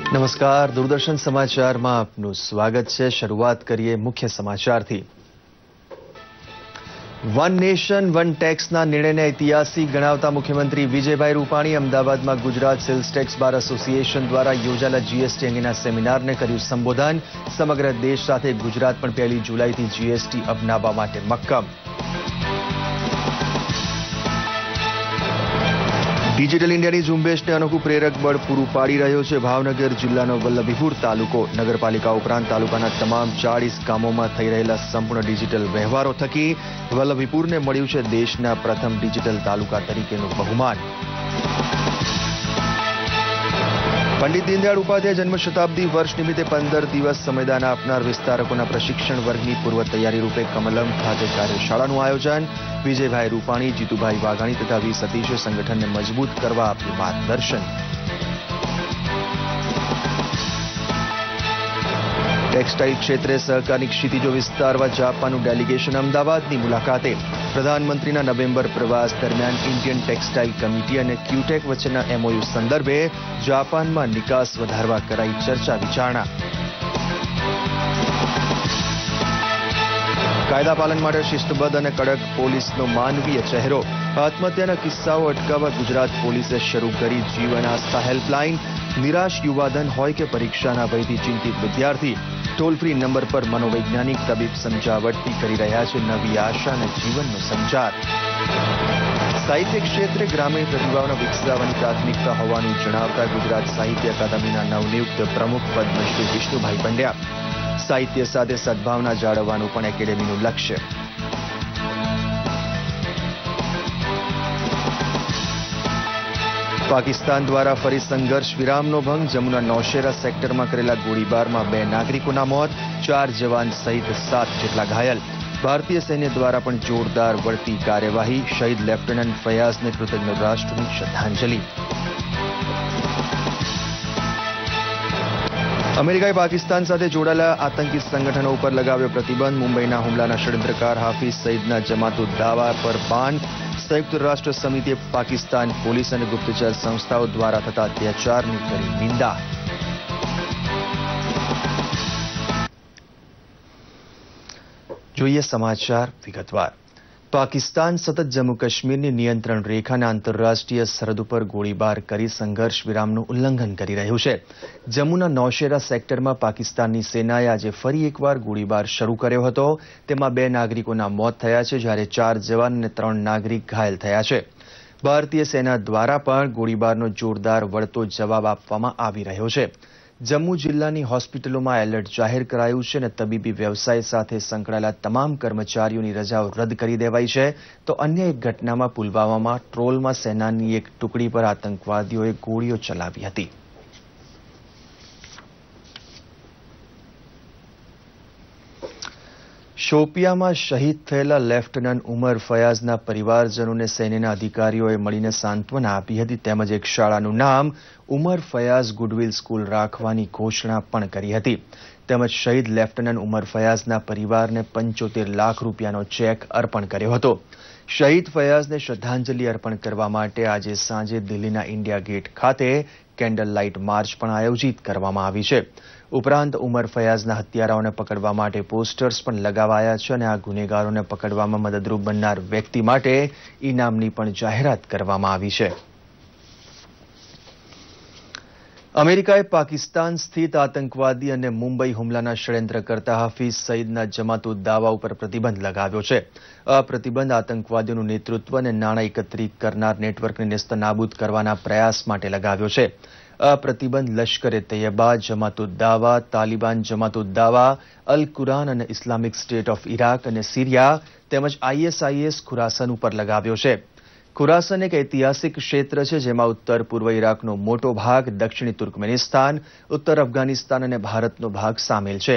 નમસ્કાર, દૂરદર્શન સમાચારમાં આપનું સ્વાગત છે। શરૂઆત કરીએ મુખ્ય સમાચારથી। વન નેશન વન ટેક્સના નિર્ણયને ઐતિહાસિક ગણાવતા મુખ્યમંત્રી વિજયભાઈ રૂપાણી અમદાવાદમાં Gujarat sales tax bar association દ્વારા યોજાયેલા જીએસટી અંગેના સેમિનારને કર્યું સંબોધન। સમગ્ર દેશ સાથે ગુજરાત પણ 1 જુલાઈથી જીએસટી અપનાવવા માટે મક્કમ। ડિજિટલ ઇન્ડિયાની ઝુંબેશને અનોખું પ્રેરક બળ પૂરું પાડી રહ્યો છે ભાવનગર જિલ્લાનો વલ્લભીપુર તાલુકો। નગરપાલિકા ઉપરાંત તાલુકાના તમામ 40 ગામોમાં થઈ રહેલા સંપૂર્ણ ડિજિટલ વ્યવહારો થકી વલ્લભીપુરને મળ્યું છે દેશના પ્રથમ ડિજિટલ તાલુકા તરીકેનું બહુમાન। પંડિત દીનદયાળ ઉપાધ્યાય જન્મ શતાબ્દી વર્ષ નિમિત્તે 15 દિવસ સમયદાન આપનાર વિસ્તારકોના પ્રશિક્ષણ વર્ગની પૂર્વ તૈયારી રૂપે કમલમ ખાતે કાર્યશાળાનું આયોજન। વિજયભાઈ રૂપાણી, જીતુભાઈ વાઘાણી તથા વી સતીશે સંગઠનને મજબૂત કરવા આપ્યું માર્ગદર્શન। ટેક્સટાઇલ ક્ષેત્રે સહકારની ક્ષિતિજો વિસ્તારવા જાપાનનું ડેલિગેશન અમદાવાદની મુલાકાતે। પ્રધાનમંત્રીના નવેમ્બર પ્રવાસ દરમિયાન ઇન્ડિયન ટેક્સટાઇલ કમિટી અને ક્યુટેક વચ્ચેના એમઓયુ સંદર્ભે જાપાનમાં નિકાસ વધારવા કરાઈ ચર્ચા વિચારણા। કાયદા પાલન માટે શિસ્તબદ્ધ અને કડક પોલીસનો માનવીય ચહેરો। આત્મહત્યાના કિસ્સાઓ અટકાવવા ગુજરાત પોલીસે શરૂ કરી જીવન આસ્થા હેલ્પલાઇન। નિરાશ યુવાધન હોય કે પરીક્ષાના ભયથી ચિંતિત વિદ્યાર્થી, ટોલ ફ્રી નંબર પર મનોવૈજ્ઞાનિક તબીબ સમજાવટથી કરી રહ્યા છે નવી આશા અને જીવનનો સંચાર। સાહિત્ય ક્ષેત્રે ગ્રામીણ પ્રતિભાઓને વિકસાવવાની પ્રાથમિકતા હોવાનું જણાવતા ગુજરાત સાહિત્ય અકાદમીના નવનિયુક્ત પ્રમુખ પદ્મશ્રી વિષ્ણુભાઈ પંડ્યા। સાહિત્ય સાથે સદભાવના જાળવવાનું પણ એકેડેમીનું લક્ષ્ય। પાકિસ્તાન દ્વારા ફરી સંઘર્ષ વિરામનો ભંગ। જમ્મુના નૌશેરા સેક્ટરમાં કરેલા ગોળીબારમાં 2 નાગરિકોના મોત, 4 જવાન સહિત 7 જેટલા ઘાયલ। ભારતીય સૈન્ય દ્વારા પણ જોરદાર વળતી કાર્યવાહી। શહીદ લેફ્ટનન્ટ ફયાઝને કૃતજ્ઞ રાષ્ટ્રની શ્રદ્ધાંજલિ। અમેરિકાએ પાકિસ્તાન સાથે જોડાયેલા આતંકી સંગઠનો ઉપર લગાવ્યો પ્રતિબંધ। મુંબઈના હુમલાના ષડયંત્રકાર હાફિઝ સઈદના જમાતુદ દાવા પર બાન। સંયુક્ત રાષ્ટ્ર સમિતિએ પાકિસ્તાન પોલીસ અને ગુપ્તચર સંસ્થાઓ દ્વારા થતા અત્યાચારની કરી નિંદા। જોઈએ સમાચાર વિગતવાર। પાકિસ્તાન સતત જમ્મુ કાશ્મીરની નિયંત્રણ રેખાના આંતરરાષ્ટ્રીય સરહદ ઉપર ગોળીબાર કરી સંઘર્ષ વિરામનું ઉલ્લંઘન કરી રહ્યું છે। જમ્મુના નૌશેરા સેક્ટરમાં પાકિસ્તાનની સેનાએ આજે ફરી એકવાર ગોળીબાર શરૂ કર્યો હતો। તેમાં 2 નાગરિકોના મોત થયા છે જ્યારે 4 જવાન અને 3 નાગરિક ઘાયલ થયા છે। ભારતીય સેના દ્વારા પણ ગોળીબારનો જોરદાર વળતો જવાબ આપવામાં આવી રહ્યો છે। જમ્મુ જિલ્લાની હોસ્પિટલોમાં એલર્ટ જાહેર કરાયું છે અને તબીબી વ્યવસાય સાથે સંકળાયેલા તમામ કર્મચારીઓની રજાઓ રદ કરી દેવાઈ છે। તો અન્ય એક ઘટનામાં પુલવામામાં ટ્રોલમાં સેનાની એક ટુકડી પર આતંકવાદીઓએ ગોળીઓ ચલાવી હતી। શોપિયામાં શહીદ થયેલા લેફ્ટનન્ટ ઉમર ફયાઝના પરિવારજનોને સૈન્યના અધિકારીઓએ મળીને સાંત્વના આપી હતી તેમજ એક શાળાનું નામ ઉમર ફયાઝ ગુડવિલ સ્કૂલ રાખવાની ઘોષણા પણ કરી હતી। તેમજ શહીદ લેફ્ટનન્ટ ઉમર ફયાઝના પરિવારને 75 લાખ રૂપિયાનો ચેક અર્પણ કર્યો હતો। શહીદ ફયાઝને શ્રદ્ધાંજલિ અર્પણ કરવા માટે આજે સાંજે દિલ્હીના ઇન્ડિયા ગેટ ખાતે કેન્ડલ લાઇટ માર્ચ પણ આયોજિત કરવામાં આવી છે। ઉપરાંત ઉમર ફયાઝના હત્યારાઓને પકડવા માટે પોસ્ટર્સ પણ લગાવાયા છે અને આ ગુનેગારોને પકડવામાં મદદરૂપ બનનાર વ્યક્તિ માટે ઇનામની પણ જાહેરાત કરવામાં આવી છે। અમેરિકાએ પાકિસ્તાન સ્થિત આતંકવાદી અને મુંબઈ હુમલાના ષડયંત્રકર્તા હાફિઝ સઈદના જમાતુદ દાવા ઉપર પ્રતિબંધ લગાવ્યો છે। આ પ્રતિબંધ આતંકવાદીઓનું નેતૃત્વ અને નાણાં એકત્રિત કરનાર નેટવર્કને નેસ્તનાબૂદ કરવાના પ્રયાસ માટે લગાવ્યો છે। આ પ્રતિબંધ લશ્કરે તૈયબા, જમાતુદ દાવા, તાલિબાન જમાતુદ દાવા, અલ કુરાન અને ઇસ્લામિક સ્ટેટ ઓફ ઇરાક અને સિરિયા તેમજ ISIS ખુરાસન ઉપર લગાવ્યો છે। ખુરાસન એક ઐતિહાસિક ક્ષેત્ર છે જેમાં ઉત્તર પૂર્વ ઇરાકનો મોટો ભાગ, દક્ષિણી તુર્કમેનિસ્તાન, ઉત્તર અફઘાનિસ્તાન અને ભારતનો ભાગ સામેલ છે।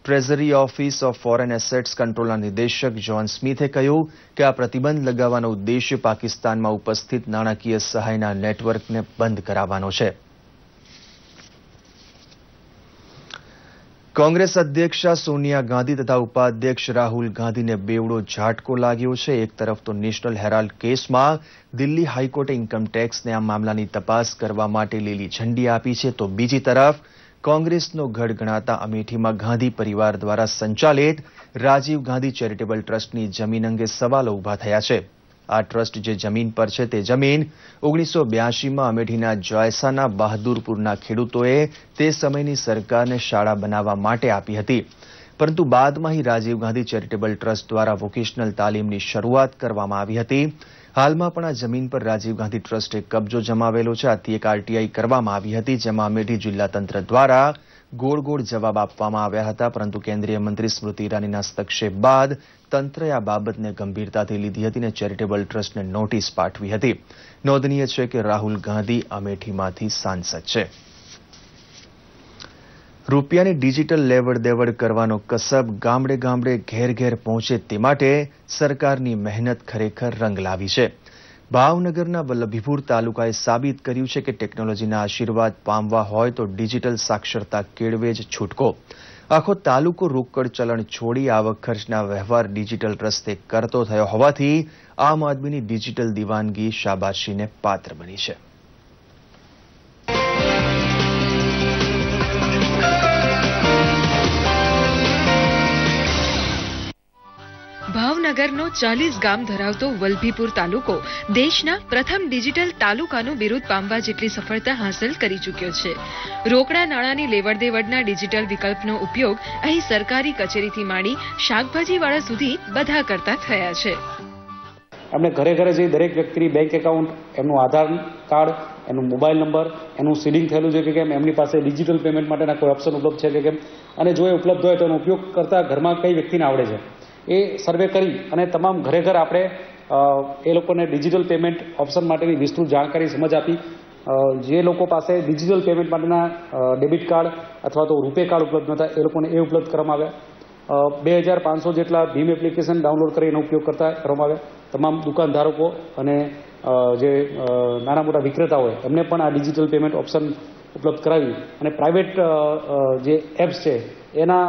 Treasury office of foreign assets કંટ્રોલના નિદેશક જ્હોન સ્મિથે કહ્યું કે આ પ્રતિબંધ લગાવવાનો ઉદ્દેશ્ય પાકિસ્તાનમાં ઉપસ્થિત નાણાકીય સહાયના નેટવર્કને બંધ કરાવવાનો છે। કોંગ્રેસ અધ્યક્ષા સોનિયા ગાંધી તથા ઉપાધ્યક્ષ રાહુલ ગાંધીને બેવડો ઝાટકો લાગ્યો છે. એક તરફ તો નેશનલ હેરાલ્ડ કેસમાં દિલ્હી હાઈકોર્ટે ઇન્કમટેક્સને આ મામલાની તપાસ કરવા માટે લીલી ઝંડી આપી છે, તો બીજી તરફ કોંગ્રેસનો ગઢ ગણાતા અમેઠીમાં ગાંધી પરિવાર દ્વારા સંચાલિત રાજીવ ગાંધી ચેરિટેબલ ટ્રસ્ટની જમીન અંગે સવાલો ઉભા થયા છે. આ ટ્રસ્ટ જે જમીન પર છે તે જમીન 1982માં અમેઠીના જોયસાના બહાદુરપુરના ખેડૂતોએ તે સમયની સરકારને શાળા બનાવવા માટે આપી હતી, પરંતુ બાદમાં ही રાજીવ ગાંધી ચેરિટેબલ ટ્રસ્ટ દ્વારા વોકેશનલ તાલીમની શરૂઆત કરવામાં આવી હતી. હાલમાં પણ આ જમીન પર રાજીવ ગાંધી ટ્રસ્ટે કબજો જમાવેલો છે. આથી એક આરટીઆઈ કરવામાં આવી હતી, જેમાં અમેઠી જિલ્લા તંત્ર દ્વારા ગોળ ગોળ જવાબ આપવામાં આવ્યા હતા, પરંતુ કેન્દ્રીય મંત્રી સ્મૃતિ ઈરાનીના હસ્તક્ષેપ બાદ તંત્રએ આ બાબતને ગંભીરતાથી લીધી હતી અને ચેરિટેબલ ટ્રસ્ટને નોટિસ પાઠવી હતી. નોંધનીય છે કે રાહુલ ગાંધી અમેઠીમાંથી સાંસદ છે. રૂપિયાની ડિજિટલ લેવડ દેવડ કરવાનો કસબ ગામડે ગામડે ઘેર ઘેર પહોંચે તે માટે સરકારની મહેનત ખરેખર રંગ લાવી છે. ભાવનગરના વલ્લભીપુર તાલુકાએ સાબિત કર્યું છે કે ટેકનોલોજીના આશીર્વાદ પામવા હોય તો ડિજિટલ સાક્ષરતા કેળવે જ છૂટકો. આખો તાલુકો રોકડ ચલણ છોડી આવક ખર્ચના વ્યવહાર ડિજિટલ રસ્તે કરતો થયો હોવાથી આમ આદમીની ડિજિટલ દીવાનગી શાબાશીને પાત્ર બની છે. ભાવનગરનો 40 ગામ ધરાવતો વલ્લભીપુર તાલુકો દેશના પ્રથમ ડિજિટલ તાલુકાનું બિરુદ પામવા જેટલી સફળતા હાંસલ કરી ચૂક્યો છે. રોકડા નાણાંની લેવડ દેવડના ડિજિટલ વિકલ્પનો ઉપયોગ અહીં સરકારી કચેરીથી માંડી શાકભાજીવાળા સુધી બધા કરતા થયા છે. એમને ઘરે ઘરે જઈ દરેક વ્યક્તિની બેંક એકાઉન્ટ, એમનું આધાર કાર્ડ, એનું મોબાઈલ નંબર, એનું સીડિંગ થયેલું છે કે કેમ, એમની પાસે ડિજિટલ પેમેન્ટ માટેના કોઈ ઓપ્શન ઉપલબ્ધ છે કે કેમ, અને જો એ ઉપલબ્ધ હોય તો એનો ઉપયોગ કરતા ઘરમાં કઈ વ્યક્તિને આવડે છે એ સર્વે કરી અને તમામ ઘરે ઘર આપણે એ લોકોને ડિજિટલ પેમેન્ટ ઓપ્શન માટેની વિસ્તૃત જાણકારી સમજ આપી. જે લોકો પાસે ડિજિટલ પેમેન્ટ માટેના ડેબિટ કાર્ડ અથવા તો રૂપે કાર્ડ ઉપલબ્ધ નહોતા એ લોકોને એ ઉપલબ્ધ કરવામાં આવ્યા. 2500 જેટલા ભીમ એપ્લિકેશન ડાઉનલોડ કરી એનો ઉપયોગ કરવામાં આવ્યા. તમામ દુકાનધારકો અને જે નાના મોટા વિક્રેતાઓ હોય એમને પણ આ ડિજિટલ પેમેન્ટ ઓપ્શન ઉપલબ્ધ કરાવી અને પ્રાઇવેટ જે એપ્સ છે એના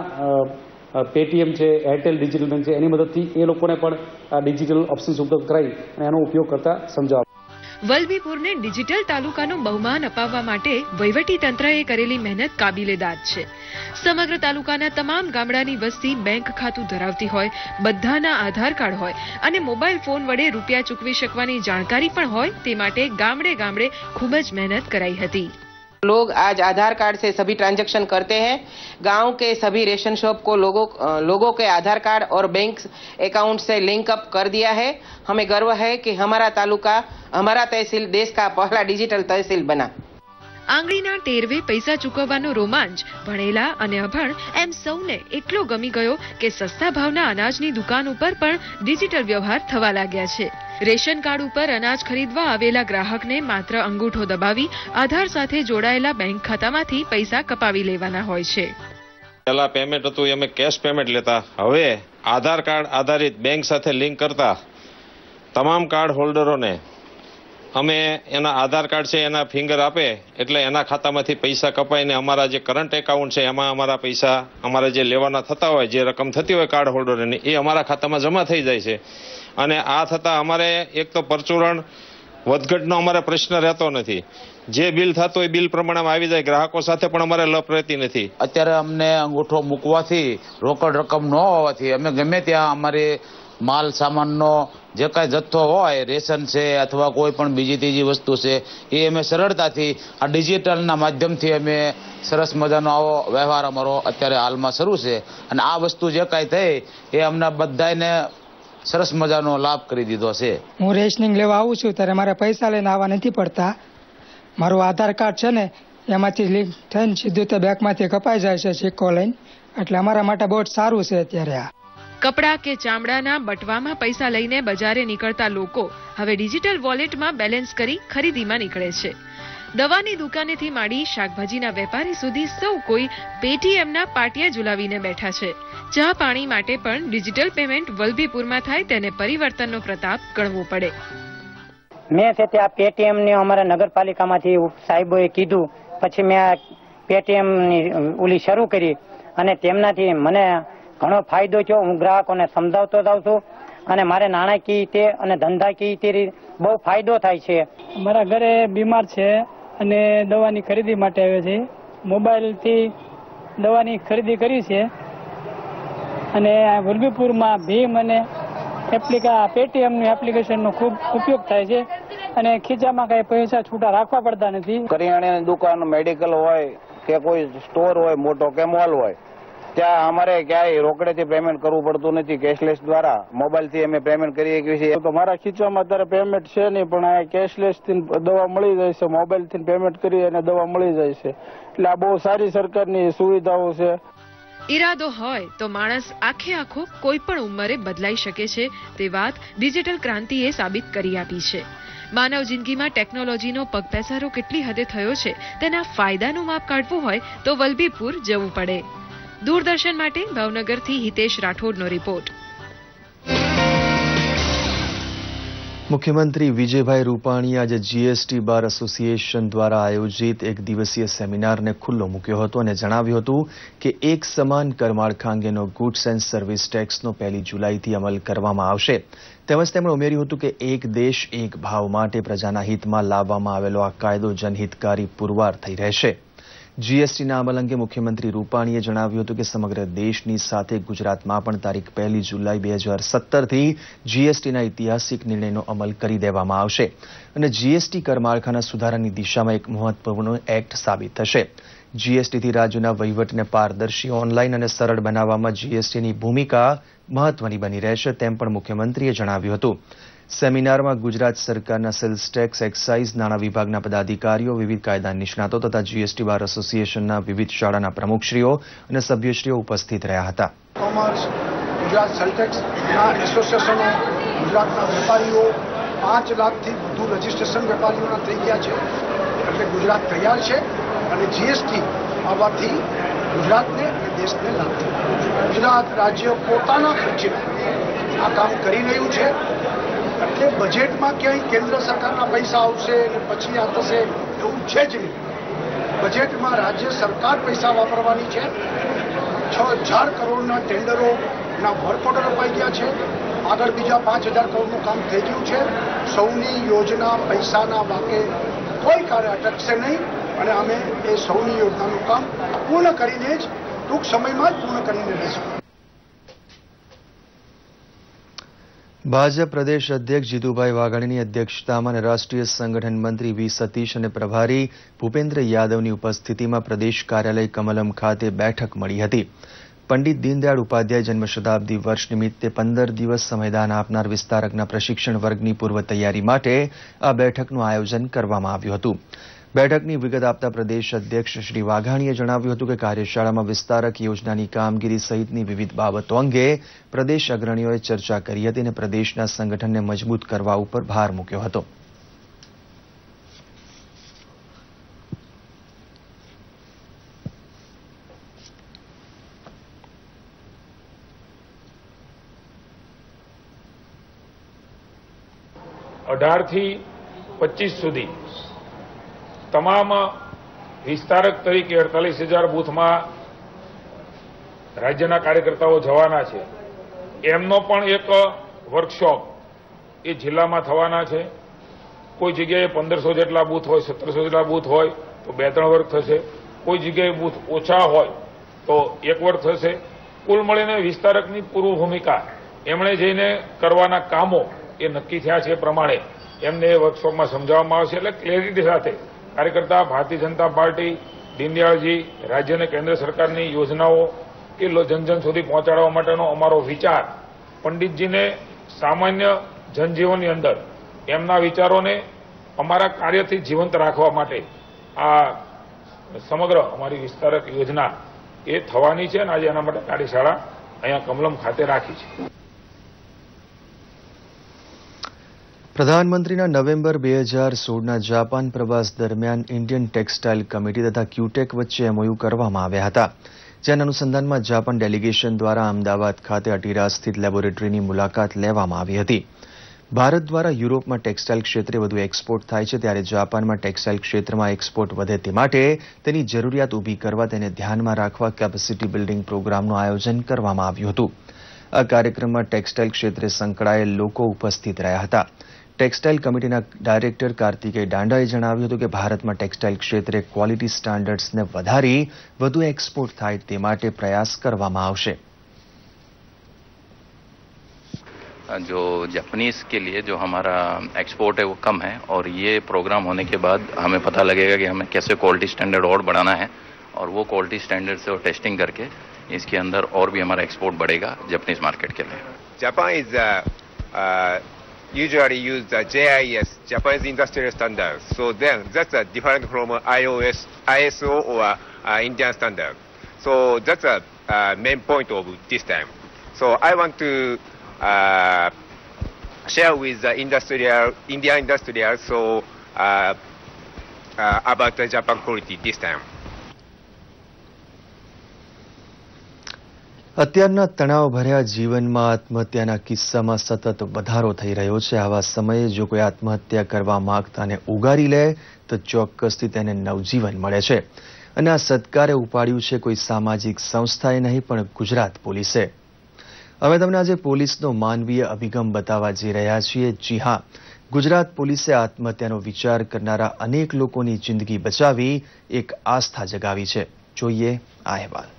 પેટીએમ છે, એરટેલ ડિજિટલ બેંક છે, એની મદદથી એ લોકોને પણ આ ડિજિટલ ઓપ્શન્સ ઉપલબ્ધ કરાવી અને એનો ઉપયોગ કરતા સમજાવ્યા. વલ્લભીપુરને ડિજિટલ તાલુકાનું બહુમાન અપાવવા માટે વહીવટી તંત્રએ કરેલી મહેનત કાબિલે-દાદ છે. સમગ્ર તાલુકાના તમામ ગામડાની વસ્તી બેંક ખાતું ધરાવતી હોય, બધાના આધાર કાર્ડ હોય અને મોબાઈલ ફોન વડે રૂપિયા ચૂકવી શકવાની જાણકારી પણ હોય, તે માટે ગામડે ગામડે ખૂબ જ મહેનત કરાઈ હતી. लोग आज आधार कार्ड से सभी ट्रांजैक्शन करते हैं. गांव के सभी रेशन शॉप को लोगों के आधार कार्ड और बैंक अकाउंट से लिंक अप कर दिया है. हमें गर्व है कि हमारा तालुका, हमारा तहसील देश का पहला डिजिटल तहसील बना. આંગળીના ટેરવે પૈસા ચૂકવવાનો રોમાંચ ભણેલા અને અભણ એમ સૌને એટલો ગમી ગયો કે સસ્તા ભાવના અનાજની દુકાન ઉપર પણ ડિજિટલ વ્યવહાર થવા લાગ્યા છે. રેશન કાર્ડ ઉપર અનાજ ખરીદવા આવેલા ગ્રાહકને માત્ર અંગૂઠો દબાવી આધાર સાથે જોડાયેલા બેંક ખાતામાંથી પૈસા કપાવી લેવાના હોય છે. પહેલા પેમેન્ટ હતું અમે કેશ પેમેન્ટ લેતા, હવે આધાર કાર્ડ આધારિત બેંક સાથે લિંક કરતા તમામ કાર્ડ હોલ્ડરોને અમે એના આધાર કાર્ડ છે એના ફિંગર આપે એટલે એના ખાતામાંથી પૈસા કપાઈને અમારા જે કરંટ એકાઉન્ટ છે એમાં અમારા પૈસા અમારે જે લેવાના થતા હોય, જે રકમ થતી હોય કાર્ડ હોલ્ડરોની, એ અમારા ખાતામાં જમા થઈ જાય છે. અને આ થતાં અમારે એક તો પરચુરણ વધઘટનો અમારે પ્રશ્ન રહેતો નથી. જે બિલ થતો હોય બિલ પ્રમાણે આવી જાય. ગ્રાહકો સાથે પણ અમારે લપ રહેતી નથી. અત્યારે અમને અંગૂઠો મૂકવાથી, રોકડ રકમ ન હોવાથી અમે ગમે ત્યાં અમારે માલ સામાનનો જે કાંઈ જથ્થો હોય, રેશન છે અથવા કોઈ પણ બીજી ત્રીજી વસ્તુ છે, એ અમે સરળતાથી આ ડિજિટલના માધ્યમથી અમે સરસ મજાનો આવો વ્યવહાર અમારો અત્યારે હાલમાં શરૂ છે. અને આ વસ્તુ જે કાંઈ થઈ એ અમને બધાને સરસ મજાનો લાભ કરી દીધો છે. હું રેશનિંગ લેવા આવું છું ત્યારે મારે પૈસા લઈને આવવા નથી પડતા. મારું આધાર કાર્ડ છે ને એમાંથી લિંક થઈને સીધું તે બેંકમાંથી કપાઈ જાય છે સિક્કો લઈને, એટલે અમારા માટે બહુ જ સારું છે અત્યારે. આ કપડા કે ચામડાના બટવામાં પૈસા લઈને બજારે નીકળતા લોકો હવે ડિજિટલ વોલેટમાં બેલેન્સ કરી ખરીદીમાં નીકળે છે. દવાની દુકાનેથી માંડી શાકભાજીના વેપારી સુધી સૌ કોઈ પેટીએમના પાટિયા ઝુલાવીને બેઠા છે. ચા પાણી માટે પણ ડિજિટલ પેમેન્ટ વલ્લભીપુરમાં થાય તેને પરિવર્તનનો પ્રતાપ ગણવો પડે. મેં છે ત્યાં પેટીએમની અમારા નગરપાલિકામાંથી સાહેબોએ કીધું, પછી મેં પેટીએમની ઓલી શરૂ કરી અને તેમનાથી મને ઘણો ફાયદો થયો. હું ગ્રાહકોને સમજાવતો જાઉં છું અને મારે નાણાકીય રીતે અને ધંધાકીય રીતે બહુ ફાયદો થાય છે. મારા ઘરે બીમાર છે અને દવાની ખરીદી માટે આવે છે. મોબાઈલથી દવાની ખરીદી કરી છે અને વલભીપુરમાં ભીમ અને પેટીએમની એપ્લિકેશનનો ખૂબ ઉપયોગ થાય છે અને ખીચામાં કઈ પૈસા છૂટા રાખવા પડતા નથી. કરિયાણાની દુકાન, મેડિકલ હોય કે કોઈ સ્ટોર હોય મોટો કે મોલ હોય, ત્યાં અમારે ક્યાંય રોકડેથી પેમેન્ટ કરવું પડતું નથી. કેશલેસ દ્વારા મોબાઈલથી અમે પેમેન્ટ કરી શકીએ છીએ. તો મારા ખીચામાં અત્યારે પેમેન્ટ છે નહીં, પણ આ કેશલેસથી દવા મળી જાય છે. મોબાઈલથી પેમેન્ટ કરી અને દવા મળી જાય છે. એટલે આ બહુ સારી સરકારની સુવિધાઓ છે. ઈરાદો હોય તો માણસ આખે આખો કોઈ પણ ઉંમરે બદલાઈ શકે છે તે વાત ડિજિટલ ક્રાંતિએ સાબિત કરી આપી છે. માનવ જિંદગીમાં ટેકનોલોજીનો પગપેસારો કેટલી હદે થયો છે તેના ફાયદાનું માપ કાઢવું હોય તો વલભીપુર જવું પડે. દૂરદર્શન માટે ભાવનગરથી હિતેશ રાઠોડનો રિપોર્ટ. મુખ્યમંત્રી વિજયભાઈ રૂપાણીએ આજે જીએસટી બાર એસોસિએશન દ્વારા આયોજિત એક દિવસીય સેમિનારને ખુલ્લો મૂક્યો હતો અને જણાવ્યું હતું કે એક સમાન કરમાળખા અંગેનો ગુડ્સ એન્ડ સર્વિસ ટેક્સનો 1 જુલાઈથી અમલ કરવામાં આવશે. તેમજ તેમણે ઉમેર્યું હતું કે એક દેશ એક ભાવ માટે પ્રજાના હિતમાં લાવવામાં આવેલો આ કાયદો જનહિતકારી પુરવાર થઈ રહેશે. જીએસટીના અમલ અંગે મુખ્યમંત્રી રૂપાણીએ જણાવ્યું હતું કે સમગ્ર દેશની સાથે ગુજરાતમાં પણ તારીખ 1 જુલાઈ 2017થી જીએસટીના ઐતિહાસિક નિર્ણયનો અમલ કરી દેવામાં આવશે અને જીએસટી કરમાળખાના સુધારાની દિશામાં એક મહત્વપૂર્ણ એક્ટ સાબિત થશે. જીએસટીથી રાજ્યોના વહીવટને પારદર્શી, ઓનલાઈન અને સરળ બનાવવામાં જીએસટીની ભૂમિકા મહત્વની બની રહેશે તેમ પણ મુખ્યમંત્રીએ જણાવ્યું હતું. સેમિનારમાં ગુજરાત સરકારના સેલ્સ ટેક્સ, એક્સાઇઝ, નાણાં વિભાગના પદાધિકારીઓ, વિવિધ કાયદા નિષ્ણાતો તથા જીએસટી બાર એસોસિએશનના વિવિધ શાળાના પ્રમુખશ્રીઓ અને સભ્યશ્રીઓ ઉપસ્થિત રહ્યા હતા. કોમર્સ, ગુજરાત સેલ્સ ટેક્સના એસોસિએશનો, ગુજરાતના વેપારીઓ 5 લાખથી વધુ રજીસ્ટ્રેશન વેપારીઓના થઈ ગયા છે. એટલે ગુજરાત તૈયાર છે અને જીએસટી આવવાથી ગુજરાતને અને દેશને લાભ થશે. ગુજરાત રાજ્ય પોતાના ખર્ચે આ કામ કરી રહ્યું છે. એટલે બજેટમાં ક્યાંય કેન્દ્ર સરકારના પૈસા આવશે અને પછી આ થશે એવું છે જ નહીં. બજેટમાં રાજ્ય સરકાર પૈસા વાપરવાની છે. 6,000 કરોડના ટેન્ડરોના વર્ક ઓર્ડર અપાઈ ગયા છે. આગળ બીજા 5,000 કરોડનું કામ થઈ ગયું છે. સૌની યોજના પૈસાના વાકે કોઈ કાર્ય અટકશે નહીં અને અમે એ સૌની યોજનાનું કામ પૂર્ણ કરીને જ ટૂંક સમયમાં જ પૂર્ણ કરીને રહીશું. ભાજપ પ્રદેશ અધ્યક્ષ જીતુભાઈ વાઘાણીની અધ્યક્ષતામાં અને રાષ્ટ્રીય સંગઠન મંત્રી વી સતીશ અને પ્રભારી ભૂપેન્દ્ર યાદવની ઉપસ્થિતિમાં પ્રદેશ કાર્યાલય કમલમ ખાતે બેઠક મળી હતી. પંડિત દીનદયાળ ઉપાધ્યાય જન્મ શતાબ્દી વર્ષ નિમિત્તે 15 દિવસ સંવિધાન આપનાર વિસ્તારકના પ્રશિક્ષણ વર્ગની પૂર્વ તૈયારી માટે આ બેઠકનું આયોજન કરવામાં આવ્યું હતું. બેઠકની વિગત આપતા પ્રદેશ અધ્યક્ષ શ્રી વાઘાણીએ જણાવ્યું હતું કે કાર્યશાળામાં વિસ્તારક યોજનાની કામગીરી સહિતની વિવિધ બાબતો અંગે પ્રદેશ અગ્રણીઓએ ચર્ચા કરી હતી અને પ્રદેશના સંગઠનને મજબૂત કરવા ઉપર ભાર મૂક્યો હતો. થી 25 સુધી તમામ વિસ્તારક તરીકે 48,000 બૂથમાં રાજ્યના કાર્યકર્તાઓ જવાના છે. એમનો પણ એક વર્કશોપ એ જિલ્લામાં થવાના છે. કોઈ જગ્યાએ 1,500 જેટલા બૂથ હોય, 1,700 જેટલા બૂથ હોય તો 2-3 વર્ગ થશે. કોઈ જગ્યાએ બૂથ ઓછા હોય તો 1 વર્ગ થશે. કુલ મળીને વિસ્તારકની પૂર્વ ભૂમિકા એમણે જઈને કરવાના કામો એ નક્કી થયા છે. પ્રમાણે એમને એ વર્કશોપમાં સમજાવવામાં આવશે. એટલે ક્લેરિટી સાથે કાર્યકર્તા ભારતીય જનતા પાર્ટી, દીનદયાળજી, રાજ્ય અને કેન્દ્ર સરકારની યોજનાઓ એ જનજન સુધી પહોંચાડવા માટેનો અમારો વિચાર, પંડિતજીને સામાન્ય જનજીવનની અંદર એમના વિચારોને અમારા કાર્યથી જીવંત રાખવા માટે આ સમગ્ર અમારી વિસ્તારક યોજના એ થવાની છે અને આજે એના માટે કાર્યશાળા અહીંયા કમલમ ખાતે રાખી છે. પ્રધાનમંત્રીના નવેમ્બર 2016ના જાપાન પ્રવાસ દરમિયાન ઇન્ડિયન ટેક્સટાઇલ કમિટી તથા ક્યુટેક વચ્ચે એમઓયુ કરવામાં આવ્યા હતા. જેના અનુસંધાનમાં જાપાન ડેલિગેશન દ્વારા અમદાવાદ ખાતે અટીરા સ્થિત લેબોરેટરીની મુલાકાત લેવામાં આવી હતી. ભારત દ્વારા યુરોપમાં ટેક્સટાઇલ ક્ષેત્રે વધુ એક્સપોર્ટ થાય છે, ત્યારે જાપાનમાં ટેક્સટાઇલ ક્ષેત્રમાં એક્સપોર્ટ વધે તે માટે તેની જરૂરિયાત ઊભી કરવા તેને ધ્યાનમાં રાખવા કેપેસિટી બિલ્ડિંગ પ્રોગ્રામનું આયોજન કરવામાં આવ્યું હતું. આ કાર્યક્રમમાં ટેક્સટાઇલ ક્ષેત્રે સંકળાયેલ લોકો ઉપસ્થિત રહ્યા હતા. ટેક્સટાઇલ કમિટીના ડાયરેક્ટર કાર્તિકેય દાંડાએ જણાવ્યું હતું કે ભારતમાં ટેક્સટાઇલ ક્ષેત્રે ક્વોલિટી સ્ટાન્ડર્ડ્સને વધારી વધુ એક્સપોર્ટ થાય તે માટે પ્રયાસ કરવામાં આવશે. जो जापानीज के लिए जो हमारा एक्सपोर्ट है वो कम है और ये प्रोग्राम होने के बाद हमें पता लगेगा कि हमें कैसे क्वालिटी स्टैंडर्ड और बढ़ाना है और वो क्वालिटी स्टैंडर्ड से और टेस्टिंग करके इसके अंदर और भी हमारा एक्सपोर्ट बढ़ेगा जापानीज मार्केट के लिए. Japan is usually use the JIS, Japanese Industrial Standards. So then that's different from ISO or Indian standard. So that's a main point of this time. So I want to share with the Indian industrials about the Japan quality this time. અત્યારના તણાવભર્યા જીવનમાં આત્મહત્યાના કિસ્સામાં સતત વધારો થઈ રહ્યો છે. આવા સમયે જો કોઈ આત્મહત્યા કરવા માંગતાને ઉગારી લે તો ચોક્કસથી તેને નવજીવન મળે છે. અને આ સત્કારે ઉપાડ્યું છે કોઈ સામાજિક સંસ્થાએ નહીં પણ ગુજરાત પોલીસે. અમે તમને આજે પોલીસનો માનવીય અભિગમ બતાવવા જઈ રહ્યા છીએ. જી હા, ગુજરાત પોલીસે આત્મહત્યાનો વિચાર કરનારા અનેક લોકોની જિંદગી બચાવી એક આસ્થા જગાવી છે. જોઈએ આ અહેવાલ.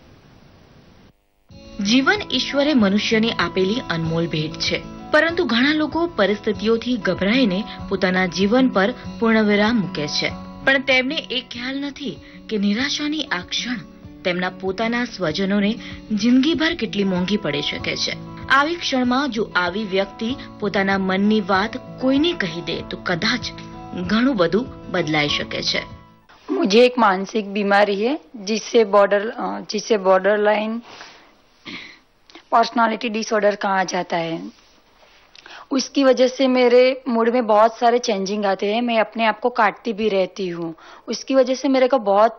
જીવન ઈશ્વરે મનુષ્યને આપેલી અનમોલ ભેટ છે, પરંતુ ઘણા લોકો પરિસ્થિતિઓથી ગભરાઈને પોતાના જીવન પર પૂર્ણવિરામ મૂકે છે. પણ તેમને એ ખ્યાલ નથી કે નિરાશાની આ ક્ષણ તેમના પોતાના સ્વજનોને જિંદગીભર કેટલી મોંઘી પડી શકે છે. આવી ક્ષણમાં જો આવી વ્યક્તિ પોતાના મનની વાત કોઈને કહી દે તો કદાચ ઘણું બધું બદલાઈ શકે છે. मुझे एक मानसिक बीमारी है जिसे बॉर्डरलाइन पर्सनालिटी डिसऑर्डर कहा जाता है. उसकी वजह से मेरे मूड में बहुत सारे चेंजिंग आते हैं. मैं अपने आप को काटती भी रहती हूँ. उसकी वजह से मेरे को बहुत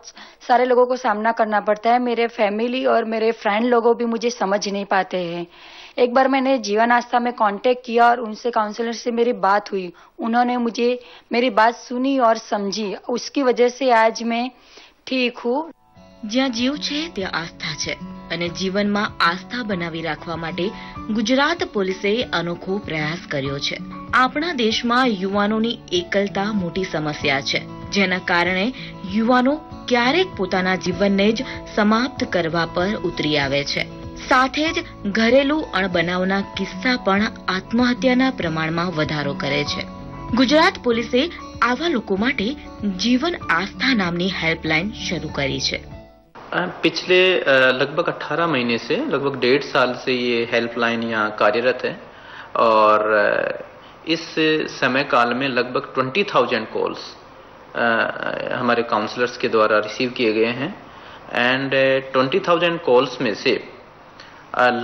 सारे लोगों को सामना करना पड़ता है. मेरे फैमिली और मेरे फ्रेंड लोगों भी मुझे समझ नहीं पाते हैं. एक बार मैंने जीवन आस्था में कांटेक्ट किया और उनसे काउंसलर से मेरी बात हुई. उन्होंने मुझे मेरी बात सुनी और समझी. उसकी वजह से आज मैं ठीक हूँ. જ્યાં જીવ છે ત્યાં આસ્થા છે અને જીવનમાં આસ્થા બનાવી રાખવા માટે ગુજરાત પોલીસે અનોખો પ્રયાસ કર્યો છે. આપણા દેશમાં યુવાનોની એકલતા મોટી સમસ્યા છે, જેના કારણે યુવાનો ક્યારેક પોતાના જીવનને જ સમાપ્ત કરવા પર ઉતરી આવે છે. સાથે જ ઘરેલું અણબનાવના કિસ્સા પણ આત્મહત્યાના પ્રમાણમાં વધારો કરે છે. ગુજરાત પોલીસે આવા લોકો માટે જીવન આસ્થા નામની હેલ્પલાઇન શરૂ કરી છે. पिछले लगभग 18 महीने से लगभग 1.5 साल से ये हेल्पलाइन यहाँ कार्यरत है और इस समय काल में लगभग 20,000 कॉल्स हमारे काउंसलर्स के द्वारा रिसीव किए गए हैं एंड 20,000 कॉल्स में से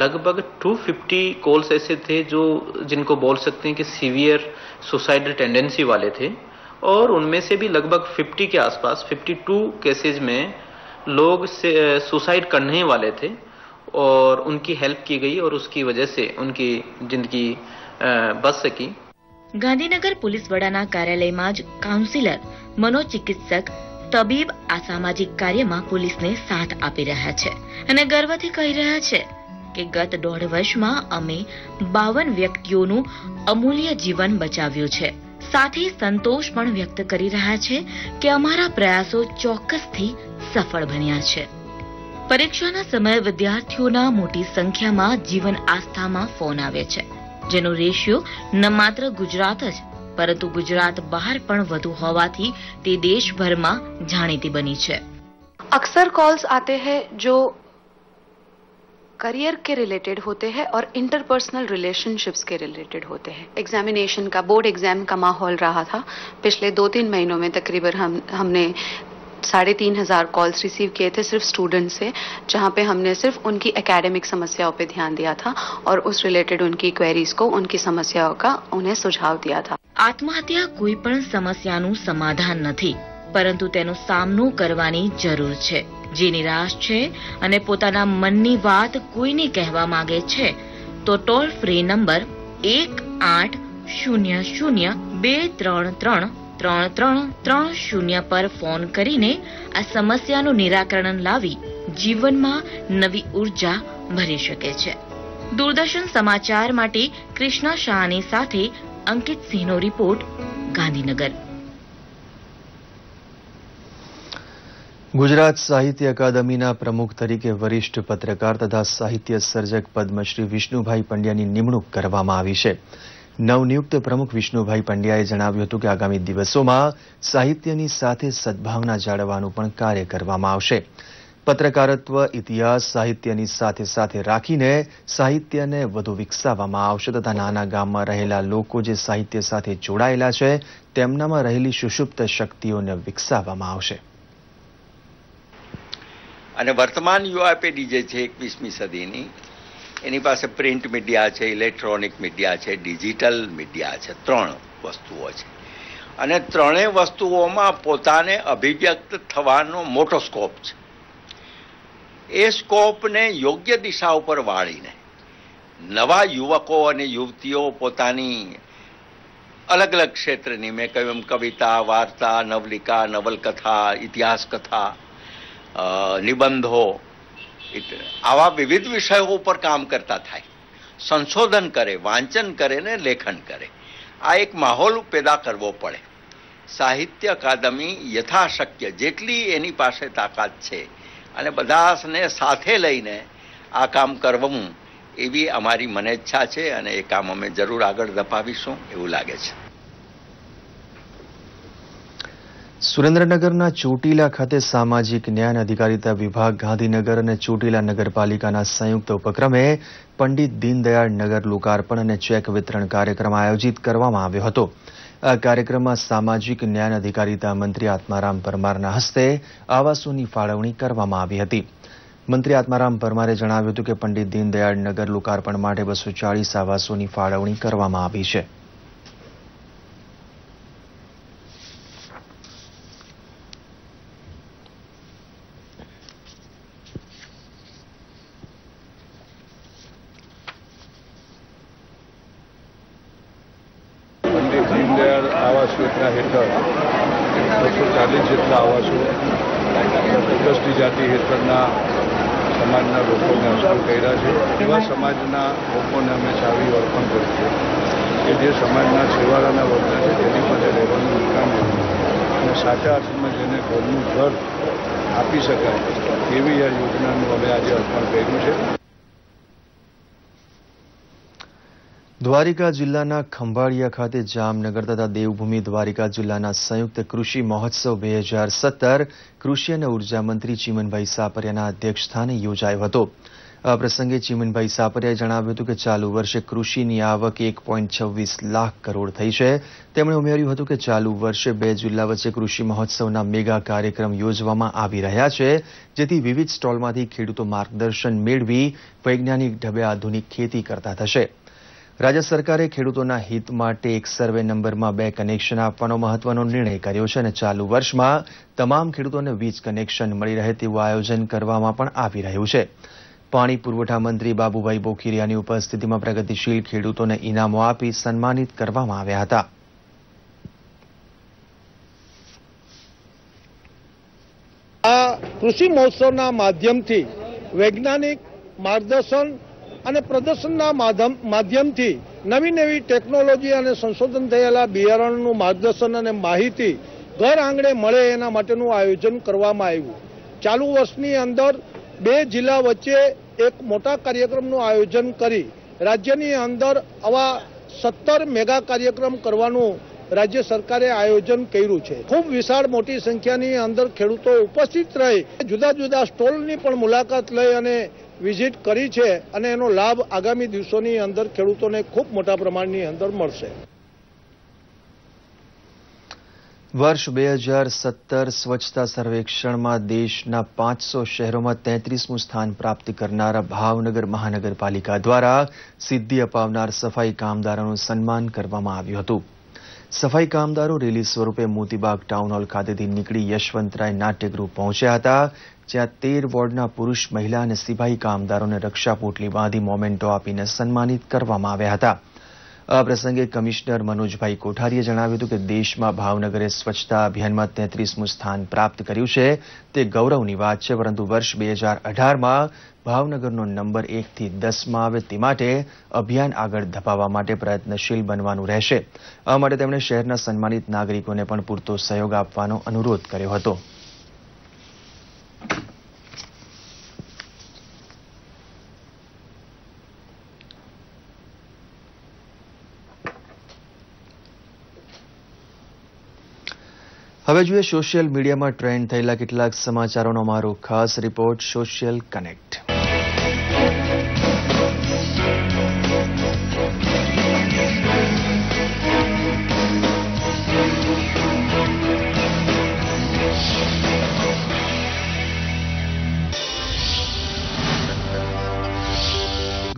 लगभग 250 कॉल्स ऐसे थे जो जिनको बोल सकते हैं कि सीवियर सुसाइडल टेंडेंसी वाले थे और उनमें से भी लगभग 50 के आसपास 52 केसेज में लोग सुसाइड करने वाले थे और उनकी हेल्प की गई और उसकी वजह से उनकी जिंदगी बच सकी. ગાંધીનગર પોલીસ વડાના કાર્યાલયમાં જ કાઉન્સિલર, મનોચિકિત્સક, તબીબ આ સામાજિક કાર્યમાં પોલીસને સાથ આપી રહ્યા છે અને ગર્વથી કહી રહ્યા છે કે ગત 1.5 વર્ષમાં અમે 52 વ્યક્તિઓનું અમૂલ્ય જીવન બચાવ્યું છે. સાથે સંતોષ પણ વ્યક્ત કરી રહ્યા છે કે અમારા પ્રયાસો ચોક્કસથી સફળ બન્યા છે. પરીક્ષાના સમયે વિદ્યાર્થીઓના મોટી સંખ્યામાં જીવન આસ્થામાં ફોન આવે છે, જેનો રેશિયો ન માત્ર ગુજરાત જ પરંતુ ગુજરાત બહાર પણ વધુ હોવાથી તે દેશભરમાં જાણીતી બની છે. अक्सर कॉल्स आते हैं जो करियर के रिलेटेड होते हैं और इंटरपर्सनल रिलेशनशिप्स के रिलेटेड होते हैं. एग्जामिनेशन का, बोर्ड एग्जाम का माहौल रहा था. पिछले 2-3 महीनों में तकरीबन हमने 3,500 कॉल्स रिसीव किए थे सिर्फ स्टूडेंट से, जहां पे हमने सिर्फ उनकी एकेडमिक समस्याओं पे ध्यान दिया था और उस रिलेटेड उनकी क्वेरीज को, उनकी समस्याओं का उन्हें सुझाव दिया था. આત્મહત્યા કોઈ પણ સમસ્યાનું સમાધાન નથી, પરંતુ તેનો સામનો કરવાની જરૂર છે. જે નિરાશ છે અને પોતાના મનની વાત કોઈને કહેવા માંગે છે તો ટોલ ફ્રી નંબર 1800 0 પર ફોન કરીને આ સમસ્યાનું નિરાકરણ લાવી જીવનમાં નવી ઉર્જા ભરી શકે છે. દૂરદર્શન સમાચાર માટે કૃષ્ણા શાહની સાથે અંકિત સિંહનો રિપોર્ટ, ગાંધીનગર. ગુજરાત સાહિત્ય અકાદમીના પ્રમુખ તરીકે વરિષ્ઠ પત્રકાર તથા સાહિત્ય સર્જક પદ્મશ્રી વિષ્ણુભાઈ પંડ્યાની નિમણૂક કરવામાં આવી છે. નવનિયુક્ત પ્રમુખ વિષ્ણુભાઈ પંડ્યાએ જણાવ્યું હતું કે આગામી દિવસોમાં સાહિત્યની સાથે સદભાવના જાળવવાનું પણ કાર્ય કરવામાં આવશે. પત્રકારત્વ, ઇતિહાસ, સાહિત્યની સાથે સાથે રાખીને સાહિત્યને વધુ વિકસાવવામાં આવશે તથા નાના ગામમાં રહેલા લોકો જે સાહિત્ય સાથે જોડાયેલા છે તેમનામાં રહેલી સુષુપ્ત શક્તિઓને વિકસાવવામાં આવશે. અને વર્તમાન યુવા પેઢી જે છે 21મી સદીની, એની પાસે પ્રિન્ટ મીડિયા છે, ઇલેક્ટ્રોનિક મીડિયા છે, ડિજિટલ મીડિયા છે, 3 વસ્તુઓ છે. અને 3 વસ્તુઓમાં પોતાને અભિવ્યક્ત થવાનો મોટો સ્કોપ છે. એ સ્કોપને યોગ્ય દિશા ઉપર વાળીને નવા યુવકો અને યુવતીઓ પોતાની અલગ અલગ ક્ષેત્રની, મેં કહ્યું એમ કવિતા, વાર્તા, નવલિકા, નવલકથા, ઇતિહાસ કથા, નિબંધો, આવા વિવિધ વિષયો ઉપર કામ કરતા થાય, સંશોધન કરે, વાંચન કરે ને લેખન કરે. આ એક માહોલ પેદા કરવો પડે. સાહિત્ય અકાદમી યથાશક્ય જેટલી એની પાસે તાકાત છે અને બધાને સાથે લઈને આ કામ કરવું, એવી અમારી મને ઈચ્છા છે અને એ કામ અમે જરૂર આગળ ધપાવીશું એવું લાગે છે. સુરેન્દ્રનગરના ચોટીલા ખાતે સામાજિક ન્યાય અને અધિકારીતા વિભાગ, ગાંધીનગર અને ચોટીલા નગરપાલિકાના સંયુક્ત ઉપક્રમે પંડિત દીનદયાળ નગર લોકાર્પણ અને ચેક વિતરણ કાર્યક્રમ આયોજિત કરવામાં આવ્યો હતો. આ કાર્યક્રમમાં સામાજિક ન્યાય અને અધિકારીતા મંત્રી આત્મારામ પરમારના હસ્તે આવાસોની ફાળવણી કરવામાં આવી હતી. મંત્રી આત્મારામ પરમારે જણાવ્યું હતું કે પંડિત દીનદયાળ નગર લોકાર્પણ માટે 240 આવાસોની ફાળવણી કરવામાં આવી છે. આવાસ યોજના હેઠળ 240 જેટલા આવાસો ઉદસ્તી જાતિ હેઠળના સમાજના લોકોને અસર કર્યા છે. એવા સમાજના લોકોને અમે ચાવી અર્પણ કરી છે કે જે સમાજના છેવાડાના વર્ગના છે, તેની પાસે રહેવાનું મકાન અને સાચા અર્થમાં જેને ઘરનું ઘર આપી શકાય એવી આ યોજનાનું અમે આજે અર્પણ કર્યું છે. દ્વારિકા જિલ્લાના ખંભાળિયા ખાતે જામનગર તથા દેવભૂમિ દ્વારિકા જિલ્લાના સંયુક્ત કૃષિ મહોત્સવ 2017 કૃષિ અને ઉર્જા મંત્રી ચીમનભાઈ સાપરિયાના અધ્યક્ષસ્થાને યોજાયો હતો. આ પ્રસંગે ચીમનભાઈ સાપરિયાએ જણાવ્યું હતું કે ચાલુ વર્ષે કૃષિની આવક 1.26 લાખ કરોડ થઈ છે. તેમણે ઉમેર્યું હતું કે ચાલુ વર્ષે 2 જિલ્લા વચ્ચે કૃષિ મહોત્સવના મેગા કાર્યક્રમ યોજવામાં આવી રહ્યા છે, જેથી વિવિધ સ્ટોલમાંથી ખેડૂતો માર્ગદર્શન મેળવી વૈજ્ઞાનિક ઢબે આધુનિક ખેતી કરતા થશે. રાજ્ય સરકારે ખેડૂતોના હિત માટે એક સર્વે નંબરમાં 2 કનેક્શન આપવાનો મહત્વનો નિર્ણય કર્યો છે અને ચાલુ વર્ષમાં તમામ ખેડૂતોને વીજ કનેક્શન મળી રહે તેવું આયોજન કરવામાં પણ આવી રહ્યું છે. પાણી પુરવઠા મંત્રી બાબુભાઈ બોખીરિયાની ઉપસ્થિતિમાં પ્રગતિશીલ ખેડૂતોને ઇનામો આપી સન્માનિત કરવામાં આવ્યા હતા. આ કૃષિ મહોત્સવના માધ્યમથી વૈજ્ઞાનિક માર્ગદર્શન અને પ્રદર્શનના માધ્યમથી નવી નવી ટેકનોલોજી અને સંશોધન થયેલા બિયારણનું માર્ગદર્શન અને માહિતી ઘર આંગણે મળે એના માટેનું આયોજન કરવામાં આવ્યું. ચાલુ વર્ષની અંદર 2 જિલ્લા વચ્ચે એક મોટા કાર્યક્રમનું આયોજન કરી રાજ્યની અંદર આવા 17 મેગા કાર્યક્રમ કરવાનું રાજ્ય સરકારે આયોજન કર્યું છે. ખૂબ વિશાળ મોટી સંખ્યાની અંદર ખેડૂતો ઉપસ્થિત રહી જુદા જુદા સ્ટોલની પણ મુલાકાત લઈ અને વિઝિટ કરી છે અને એનો લાભ આગામી દિવસોની અંદર ખેડૂતોને ખૂબ મોટા પ્રમાણની અંદર મળશે. વર્ષ 2017 સ્વચ્છતા સર્વેક્ષણમાં દેશના 500 શહેરોમાં 33મું સ્થાન પ્રાપ્ત કરનારા ભાવનગર મહાનગરપાલિકા દ્વારા સિદ્ધિ અપાવનાર સફાઈ કામદારોનું સન્માન કરવામાં આવ્યું હતું. સફાઈ કામદારો રેલી સ્વરૂપે મોતીબાગ ટાઉન હોલ ખાતેથી નીકળી યશવંતરાય નાટ્યગૃહ પહોંચ્યા હતા, જ્યાં 13 વોર્ડના પુરુષ, મહિલા અને સિપાહી કામદારોને રક્ષા પોટલી બાંધી મોમેન્ટો આપીને સન્માનિત કરવામાં આવ્યા હતા. આ પ્રસંગે કમિશનર મનોજભાઈ કોઠારીએ જણાવ્યું હતું કે દેશમાં ભાવનગરે સ્વચ્છતા અભિયાનમાં 33મું સ્થાન પ્રાપ્ત કર્યું છે. તે ગૌરવની વાત છે, પરંતુ વર્ષ 2018માં ભાવનગરનો નંબર 1 થી 10માં આવે તે માટે અભિયાન આગળ ધપાવવા માટે પ્રયત્નશીલ બનવાનું રહેશે. આ માટે તેમણે શહેરના સન્માનિત નાગરિકોને પણ પૂરતો સહયોગ આપવાનો અનુરોધ કર્યો હતો. હવે જોઈએ સોશિયલ મીડિયામાં ટ્રેન્ડ થયેલા કેટલાક સમાચારોનો અમારો ખાસ રિપોર્ટ સોશિયલ કનેક્ટ.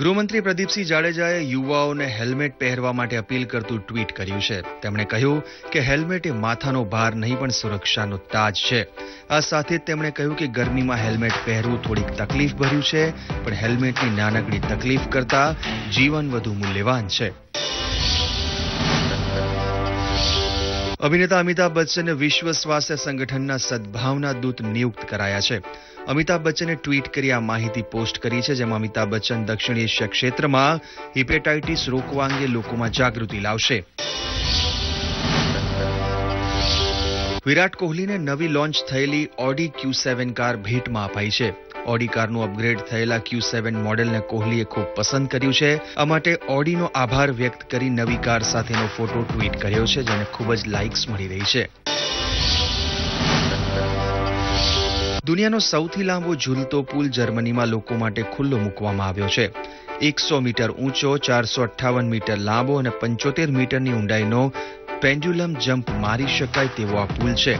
ગૃહમંત્રી પ્રદીપસિંહ જાડેજાએ યુવાઓને હેલ્મેટ પહેરવા માટે અપીલ કરતું ટ્વીટ કર્યું છે. તેમણે કહ્યું કે હેલ્મેટ એ માથાનો ભાર નહીં પણ સુરક્ષાનો તાજ છે. આ સાથે જ તેમણે કહ્યું કે ગરમીમાં હેલ્મેટ પહેરવું થોડીક તકલીફ ભર્યું છે, પણ હેલ્મેટની નાનકડી તકલીફ કરતા જીવન વધુ મૂલ્યવાન છે. અભિનેતા અમિતાભ બચ્ચનને વિશ્વ સ્વાસ્થ્ય સંગઠનના સદભાવના દૂત નિયુક્ત કરાયા છે. અમિતાભ બચ્ચને ટ્વીટ કરી આ માહિતી પોસ્ટ કરી છે, જેમાં અમિતાભ બચ્ચન દક્ષિણ એશિયા ક્ષેત્રમાં હિપેટાઇટિસ રોકવા અંગે લોકોમાં જાગૃતિ લાવશે. વિરાટ કોહલીને નવી લોન્ચ થયેલી ઓડી Q7 કાર ભેટમાં અપાઈ છે. ઓડી કારનું અપગ્રેડ થયેલા Q7 મોડેલને કોહલીએ ખૂબ પસંદ કર્યું છે. આ માટે ઓડીનો આભાર વ્યક્ત કરી નવી કાર સાથેનો ફોટો ટ્વીટ કર્યો છે, જેને ખૂબ જ લાઇક્સ મળી રહી છે. દુનિયાનો સૌથી લાંબો ઝૂલતો પુલ જર્મનીમાં લોકો માટે ખુલ્લો મૂકવામાં આવ્યો છે. 100 મીટર ઊંચો, 458 મીટર લાંબો અને 75 મીટરની ઊંડાઈનો પેન્ડ્યુલમ જમ્પ મારી શકાય તેવો આ પુલ છે.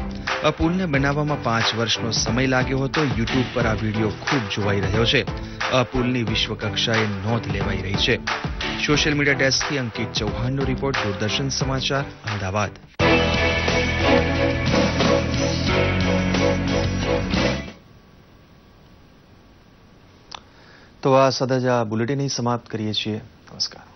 આ પુલને બનાવવામાં 5 વર્ષનો સમય લાગ્યો હતો. યુટ્યુબ પર આ વિડીયો ખૂબ જોવાઈ રહ્યો છે. આ પુલની વિશ્વ કક્ષાએ નોંધ લેવાઈ રહી છે. સોશિયલ મીડિયા ડેસ્કથી અંકિત ચૌહાણનો રિપોર્ટ, દૂરદર્શન સમાચાર, અમદાવાદ. તો આ સાથે જ આ બુલેટિન સમાપ્ત કરીએ છીએ. નમસ્કાર.